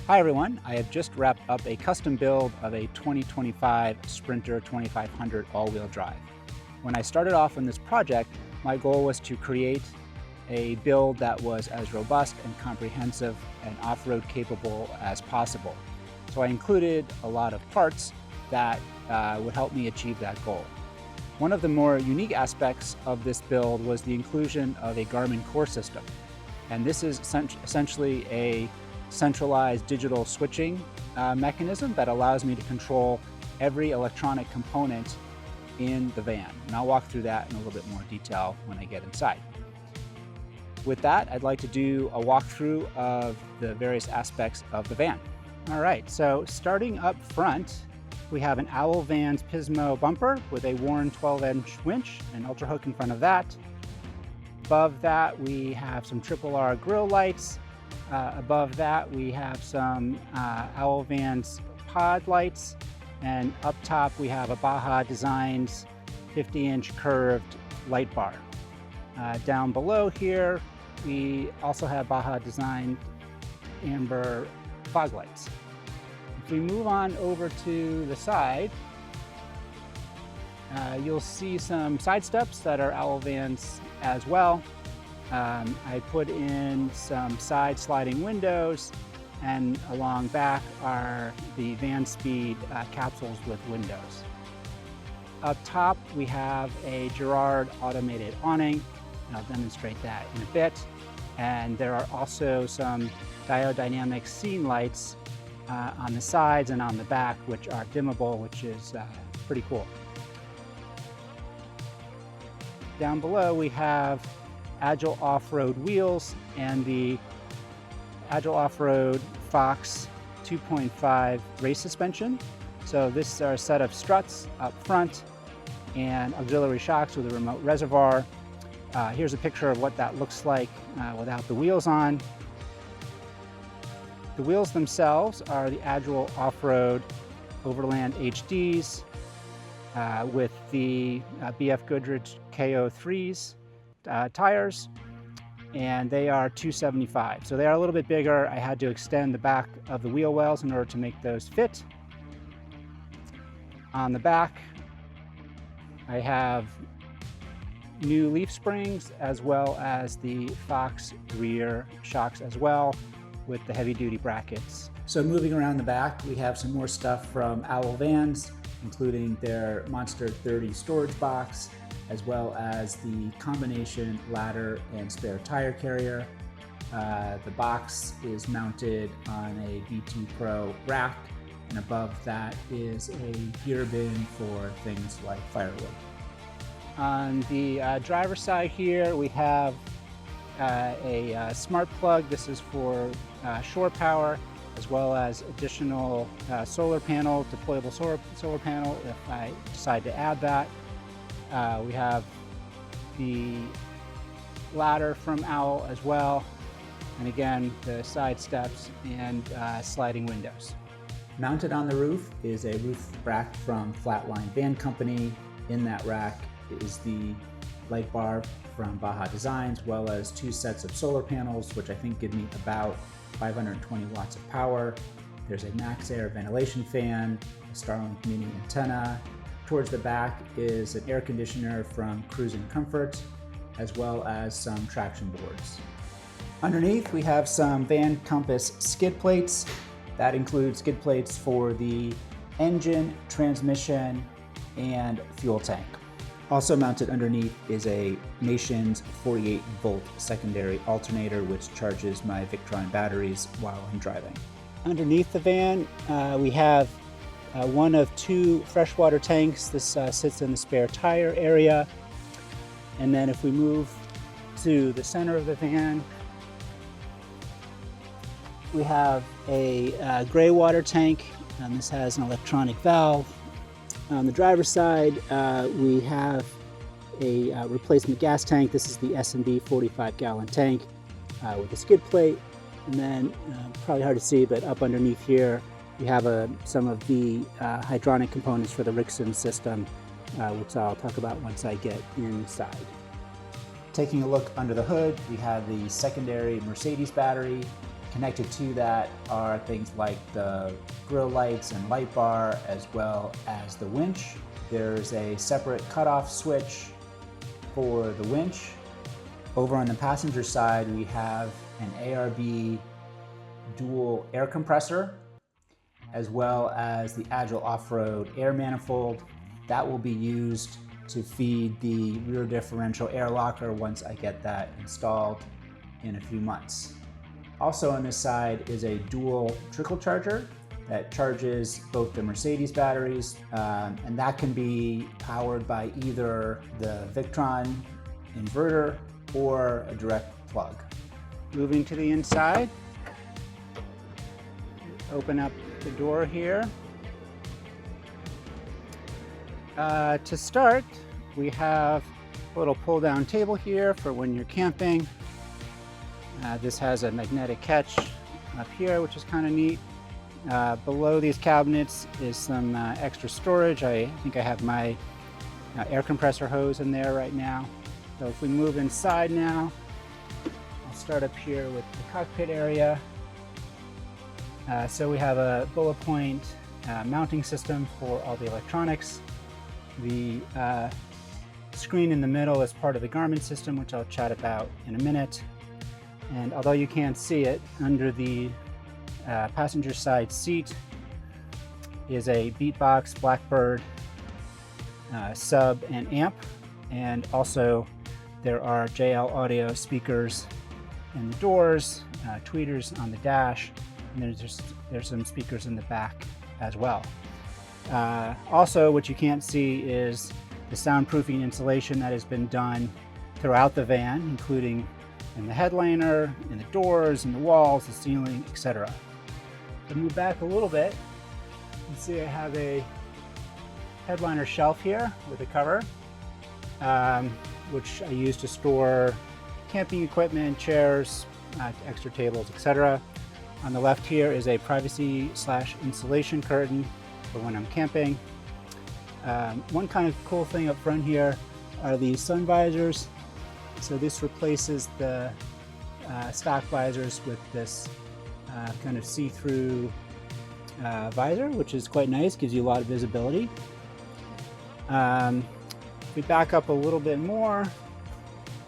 Hi everyone, I have just wrapped up a custom build of a 2025 Sprinter 2500 all-wheel drive. When I started off on this project, my goal was to create a build that was as robust and comprehensive and off-road capable as possible. So I included a lot of parts that would help me achieve that goal. One of the more unique aspects of this build was the inclusion of a Garmin Core system. And this is essentially a centralized digital switching mechanism that allows me to control every electronic component in the van. And I'll walk through that in a little bit more detail when I get inside. With that, I'd like to do a walkthrough of the various aspects of the van. All right, so starting up front, we have an Owl Vans Pismo bumper with a Warn 12-inch winch and ultra hook in front of that. Above that, we have some Triple R grille lights. Above that, we have some Owl Vans pod lights. And up top, we have a Baja Designs 50-inch curved light bar. Down below here, we also have Baja Design amber fog lights. If we move on over to the side, you'll see some side steps that are Owl Vans as well. I put in some side sliding windows, and along back are the VanSpeed capsules with windows. Up top, we have a Girard automated awning, and I'll demonstrate that in a bit. And there are also some Diodynamic scene lights on the sides and on the back, which are dimmable, which is pretty cool. Down below, we have Agile Off-Road wheels and the Agile Off-Road Fox 2.5 race suspension. So this is our set of struts up front and auxiliary shocks with a remote reservoir. Here's a picture of what that looks like without the wheels on. The wheels themselves are the Agile Off-Road Overland HDs with the BF Goodrich KO3s tires, and they are 275. So they are a little bit bigger. I had to extend the back of the wheel wells in order to make those fit. On the back, I have new leaf springs as well as the Fox rear shocks as well with the heavy-duty brackets. So moving around the back, we have some more stuff from Owl Vans, including their Monster 30 storage box, as well as the combination ladder and spare tire carrier. The box is mounted on a B2 Pro rack, and above that is a gear bin for things like firewood. On the driver's side here, we have a smart plug. This is for shore power, as well as additional solar panel, deployable solar panel if I decide to add that. We have the ladder from Owl as well, and again, the side steps and sliding windows. Mounted on the roof is a roof rack from Flatline Van Company. In that rack is the light bar from Baja Designs, as well as two sets of solar panels, which I think give me about 520 watts of power. There's a MaxxAir ventilation fan, a Starlink mini antenna. Towards the back is an air conditioner from Cruise & Comfort, as well as some traction boards. Underneath, we have some Van Compass skid plates. That includes skid plates for the engine, transmission, and fuel tank. Also mounted underneath is a Nations 48-volt secondary alternator, which charges my Victron batteries while I'm driving. Underneath the van, we have one of two freshwater tanks. This sits in the spare tire area. And then if we move to the center of the van, we have a gray water tank, and this has an electronic valve. On the driver's side, we have a replacement gas tank. This is the S&B 45-gallon tank with a skid plate. And then, probably hard to see, but up underneath here, we have some of the hydronic components for the Rixson system, which I'll talk about once I get inside. Taking a look under the hood, we have the secondary Mercedes battery, Connected to that are things like the grill lights and light bar, as well as the winch. There's a separate cutoff switch for the winch. Over on the passenger side, we have an ARB dual air compressor, as well as the Agile off-road air manifold. That will be used to feed the rear differential air locker once I get that installed in a few months. Also on this side is a dual trickle charger that charges both the Mercedes batteries, and that can be powered by either the Victron inverter or a direct plug. Moving to the inside, open up the door here. To start, we have a little pull-down table here for when you're camping. This has a magnetic catch up here, which is kind of neat. Below these cabinets is some extra storage. I think I have my air compressor hose in there right now. So if we move inside now, I'll start up here with the cockpit area. So we have a bullet point mounting system for all the electronics. The screen in the middle is part of the Garmin system, which I'll chat about in a minute. And although you can't see it, under the passenger side seat is a Beatbox Blackbird sub and amp, and also there are JL Audio speakers in the doors, tweeters on the dash, and there's some speakers in the back as well. Also, what you can't see is the soundproofing insulation that has been done throughout the van, including in the headliner, in the doors, in the walls, the ceiling, etc. To move back a little bit, you can see I have a headliner shelf here with a cover, which I use to store camping equipment, chairs, extra tables, etc. On the left here is a privacy/insulation curtain for when I'm camping. One kind of cool thing up front here are these sun visors. So this replaces the stock visors with this kind of see-through visor, which is quite nice, gives you a lot of visibility. If we back up a little bit more,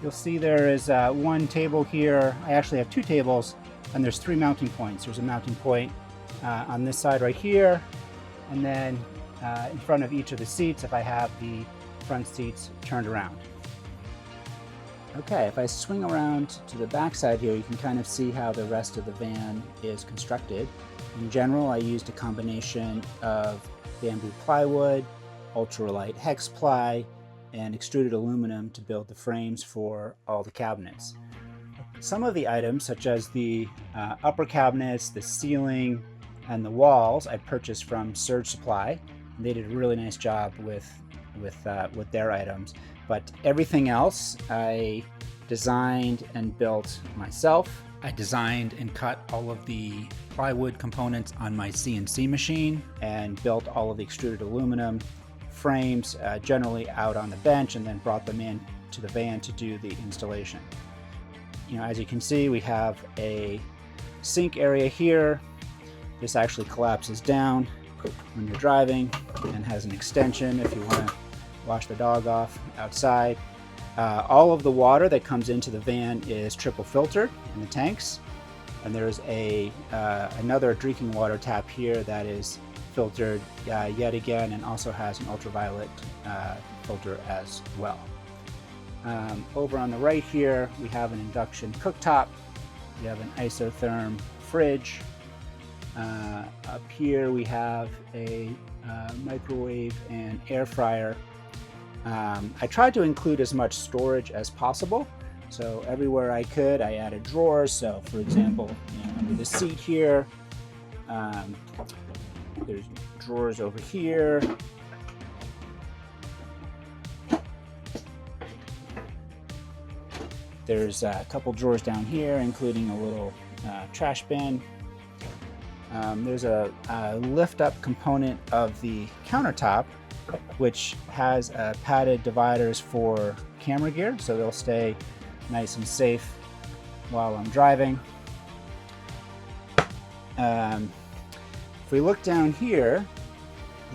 you'll see there is one table here. I actually have two tables, and there's 3 mounting points. There's a mounting point on this side right here, and then in front of each of the seats if I have the front seats turned around. Okay, if I swing around to the back side here, you can kind of see how the rest of the van is constructed. In general, I used a combination of bamboo plywood, ultralight hex ply, and extruded aluminum to build the frames for all the cabinets. Some of the items, such as the upper cabinets, the ceiling, and the walls, I purchased from Surge Supply. They did a really nice job with their items. But everything else I designed and built myself. I designed and cut all of the plywood components on my CNC machine and built all of the extruded aluminum frames generally out on the bench, and then brought them in to the van to do the installation. You know, as you can see, we have a sink area here. This actually collapses down when you're driving and has an extension if you want to wash the dog off outside. All of the water that comes into the van is triple filtered in the tanks, and there's another drinking water tap here that is filtered yet again, and also has an ultraviolet filter as well. Over on the right here, we have an induction cooktop. We have an isotherm fridge. Up here we have a microwave and air fryer. I tried to include as much storage as possible, so everywhere I could I added drawers. So for example, under the seat here, there's drawers over here. There's a couple drawers down here, including a little trash bin. There's a lift-up component of the countertop, which has padded dividers for camera gear, so they'll stay nice and safe while I'm driving. If we look down here,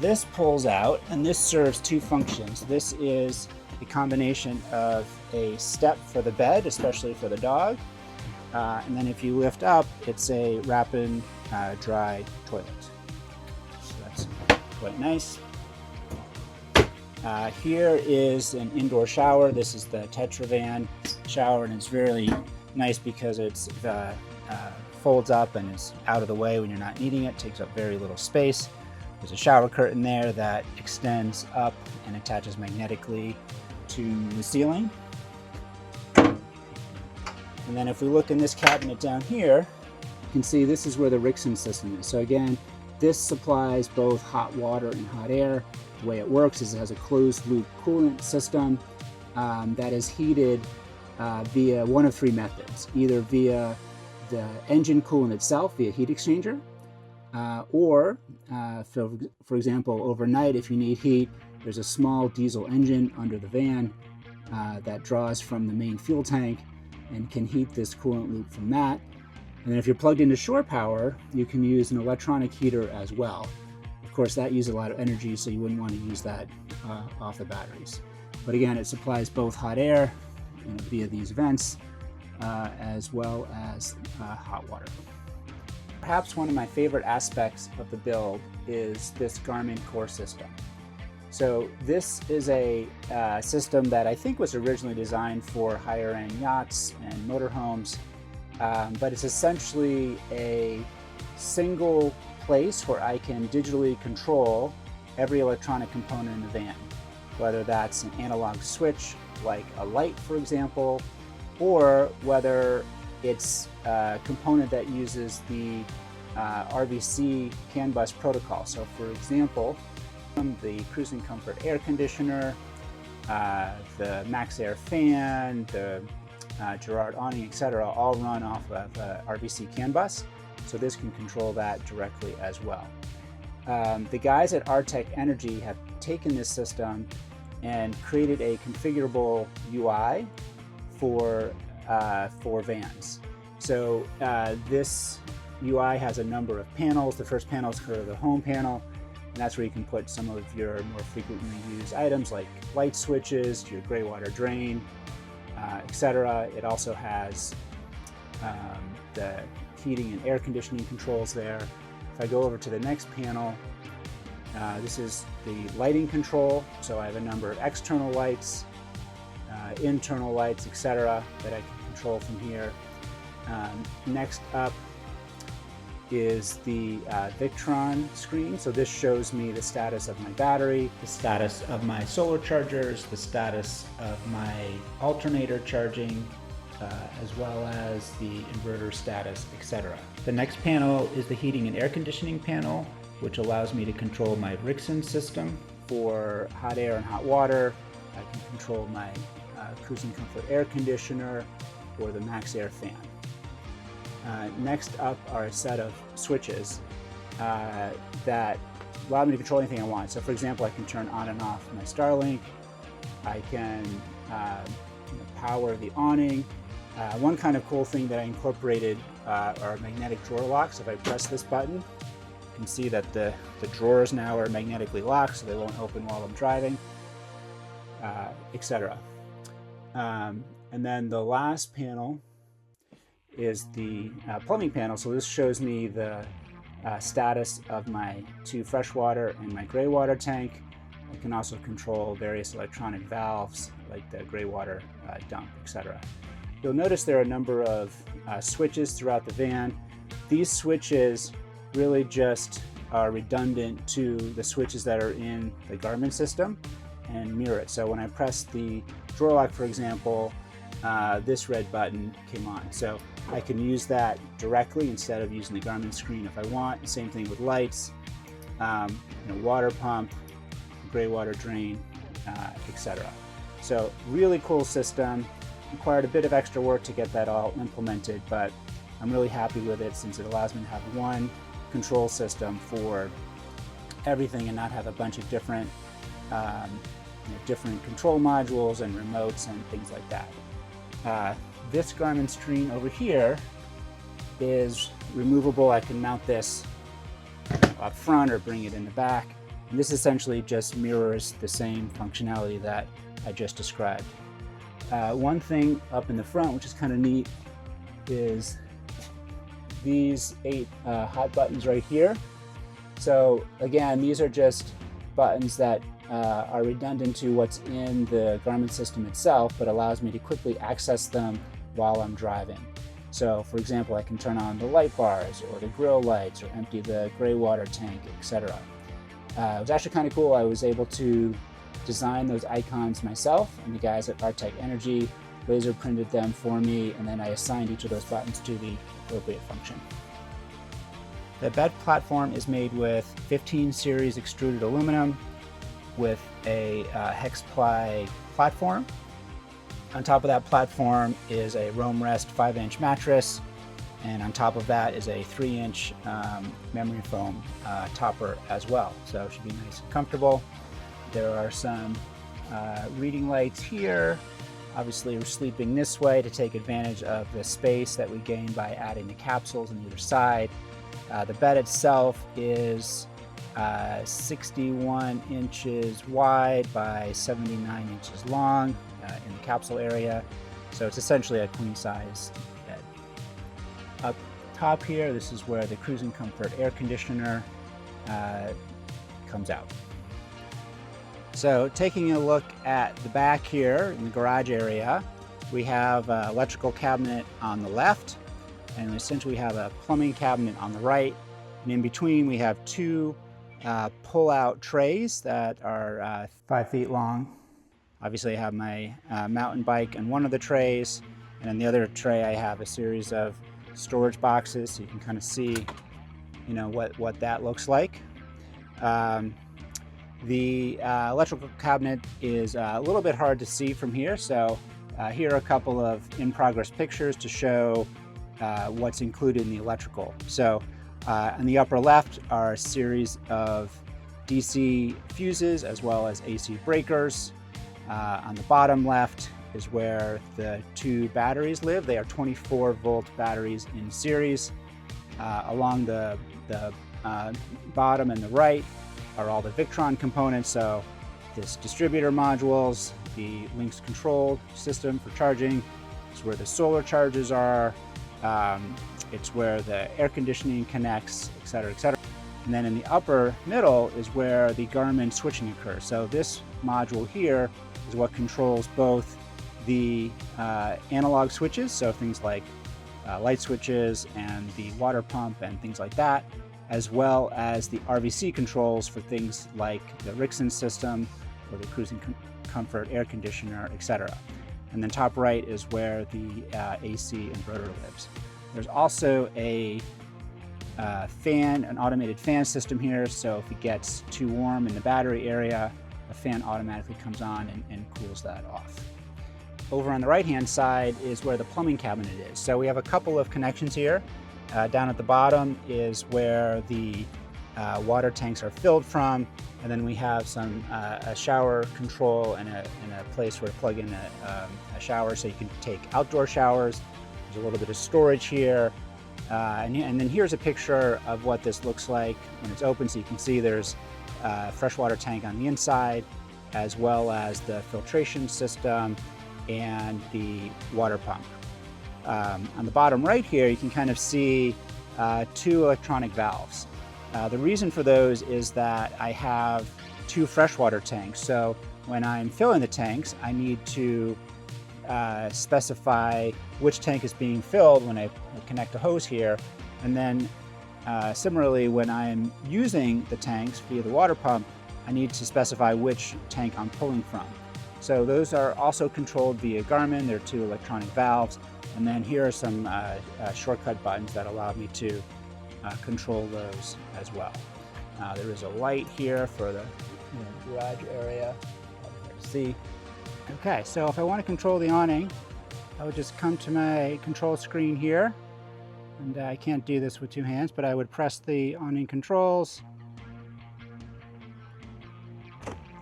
this pulls out, and this serves two functions. This is a combination of a step for the bed, especially for the dog, and then if you lift up, it's a wrap-in dry toilet. So that's quite nice. Here is an indoor shower. This is the Tetravan shower, and it's really nice because it's folds up and is out of the way when you're not needing it. Takes up very little space. There's a shower curtain there that extends up and attaches magnetically to the ceiling. And then if we look in this cabinet down here, you can see this is where the Rixson system is. So again, this supplies both hot water and hot air. The way it works is it has a closed loop coolant system that is heated via one of three methods, either via the engine coolant itself via heat exchanger, or for example, overnight if you need heat, there's a small diesel engine under the van that draws from the main fuel tank and can heat this coolant loop from that. And then if you're plugged into shore power, you can use an electronic heater as well. Of course, that uses a lot of energy, so you wouldn't want to use that off the batteries. But again, it supplies both hot air via these vents as well as hot water. Perhaps one of my favorite aspects of the build is this Garmin Core system. So this is a system that I think was originally designed for higher-end yachts and motorhomes, but it's essentially a single place where I can digitally control every electronic component in the van, whether that's an analog switch like a light, for example, or whether it's a component that uses the RVC CAN bus protocol. So for example, the Cruising Comfort air conditioner, the MaxxAir fan, the Girard awning, etc., all run off of RVC CAN bus. So this can control that directly as well. The guys at Artec Energy have taken this system and created a configurable UI for vans. So this UI has a number of panels. The first panel is sort of the home panel, and that's where you can put some of your more frequently used items like light switches, your gray water drain, etc. It also has the heating and air conditioning controls there. If I go over to the next panel, this is the lighting control. So I have a number of external lights, internal lights, etc. that I can control from here. Next up is the Victron screen. So this shows me the status of my battery, the status of my solar chargers, the status of my alternator charging, as well as the inverter status, etc. The next panel is the heating and air conditioning panel, which allows me to control my Rixson system for hot air and hot water. I can control my Cruising Comfort air conditioner or the MaxxAir fan. Next up are a set of switches that allow me to control anything I want. So for example, I can turn on and off my Starlink. I can power the awning. One kind of cool thing that I incorporated are magnetic drawer locks. If I press this button, you can see that the drawers now are magnetically locked, so they won't open while I'm driving, etc. And then the last panel is the plumbing panel. So this shows me the status of my 2 freshwater and my gray water tank. I can also control various electronic valves like the gray water dump, etc. You'll notice there are a number of switches throughout the van. These switches really just are redundant to the switches that are in the Garmin system and mirror it. So when I press the drawer lock, for example, this red button came on. So I can use that directly instead of using the Garmin screen if I want. Same thing with lights, water pump, gray water drain, etc. So really cool system. Required a bit of extra work to get that all implemented, but I'm really happy with it since it allows me to have one control system for everything and not have a bunch of different different control modules and remotes and things like that. This Garmin screen over here is removable. I can mount this up front or bring it in the back. And this essentially just mirrors the same functionality that I just described. One thing up in the front, which is kind of neat, is these 8 hot buttons right here. So again, these are just buttons that are redundant to what's in the Garmin system itself, but allows me to quickly access them while I'm driving. So for example, I can turn on the light bars or the grill lights or empty the gray water tank, etc. It was actually kind of cool. I was able to design those icons myself, and the guys at Artec Energy laser printed them for me, and then I assigned each of those buttons to the appropriate function. The bed platform is made with 15 series extruded aluminum with a hex ply platform. On top of that platform is a Roam Rest 5-inch mattress, and on top of that is a 3-inch memory foam topper as well. So it should be nice and comfortable. There are some reading lights here. Obviously, we're sleeping this way to take advantage of the space that we gain by adding the capsules on either side. The bed itself is 61 inches wide by 79 inches long in the capsule area. So it's essentially a queen size bed. Up top here, this is where the Cruising Comfort air conditioner comes out. So taking a look at the back here in the garage area, we have an electrical cabinet on the left, and essentially we have a plumbing cabinet on the right. And in between we have 2 pull-out trays that are 5 feet long. Obviously I have my mountain bike on one of the trays, and on the other tray I have a series of storage boxes, so you can kind of see, you know, what that looks like. The electrical cabinet is a little bit hard to see from here, so here are a couple of in-progress pictures to show what's included in the electrical. So on the upper left are a series of DC fuses as well as AC breakers. On the bottom left is where the 2 batteries live. They are 24-volt batteries in series. Along the bottom and the right are all the Victron components, so this distributor modules, the Lynx control system for charging, it's where the solar chargers are, it's where the air conditioning connects, etc., etc. And then in the upper middle is where the Garmin switching occurs. So this module here is what controls both the analog switches, so things like light switches and the water pump and things like that, as well as the RVC controls for things like the Rixon system or the Cruising Comfort air conditioner, etc. And then top right is where the AC inverter lives. There's also a fan, an automated fan system here, so if it gets too warm in the battery area, the fan automatically comes on and cools that off. Over on the right-hand side is where the plumbing cabinet is. So we have a couple of connections here. Down at the bottom is where the water tanks are filled from, and then we have some a shower control and a place where to plug in a shower so you can take outdoor showers. There's a little bit of storage here, and then here's a picture of what this looks like when it's open, so you can see there's a freshwater tank on the inside, as well as the filtration system and the water pump. On the bottom right here, you can kind of see 2 electronic valves. The reason for those is that I have 2 freshwater tanks. So when I'm filling the tanks, I need to specify which tank is being filled when I connect a hose here. And then similarly, when I'm using the tanks via the water pump, I need to specify which tank I'm pulling from. So those are also controlled via Garmin. They're 2 electronic valves. And then here are some shortcut buttons that allow me to control those as well. There is a light here for the garage area. Hard to see. Okay, so if I want to control the awning, I would just come to my control screen here. And I can't do this with 2 hands, but I would press the awning controls,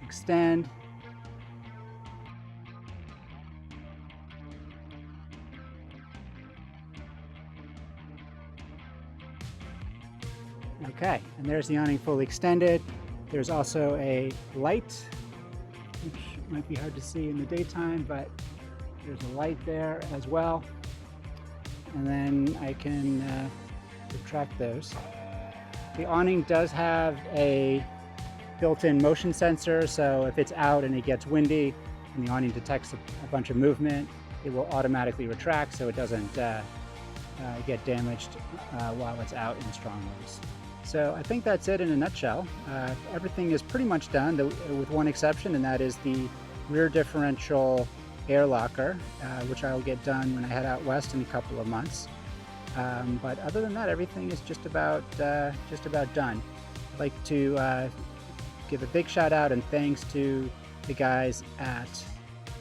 extend, Okay, and there's the awning fully extended. There's also a light, which might be hard to see in the daytime, but there's a light there as well. And then I can retract those. The awning does have a built-in motion sensor, so if it's out and it gets windy and the awning detects a bunch of movement, it will automatically retract so it doesn't get damaged while it's out in strong winds. So I think that's it in a nutshell. Everything is pretty much done with one exception, and that is the rear differential air locker, which I will get done when I head out west in a couple of months. But other than that, everything is just about done. I'd like to give a big shout out and thanks to the guys at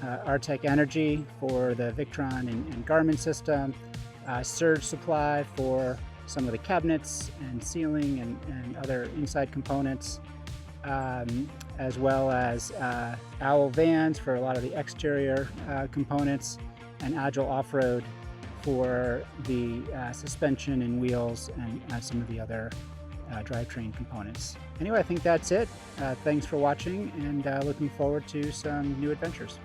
Artec Energy for the Victron and Garmin system, Surge Supply for some of the cabinets and ceiling and other inside components, as well as Owl Vans for a lot of the exterior components, and Agile Off-Road for the suspension and wheels and some of the other drivetrain components. Anyway, I think that's it. Thanks for watching, and looking forward to some new adventures.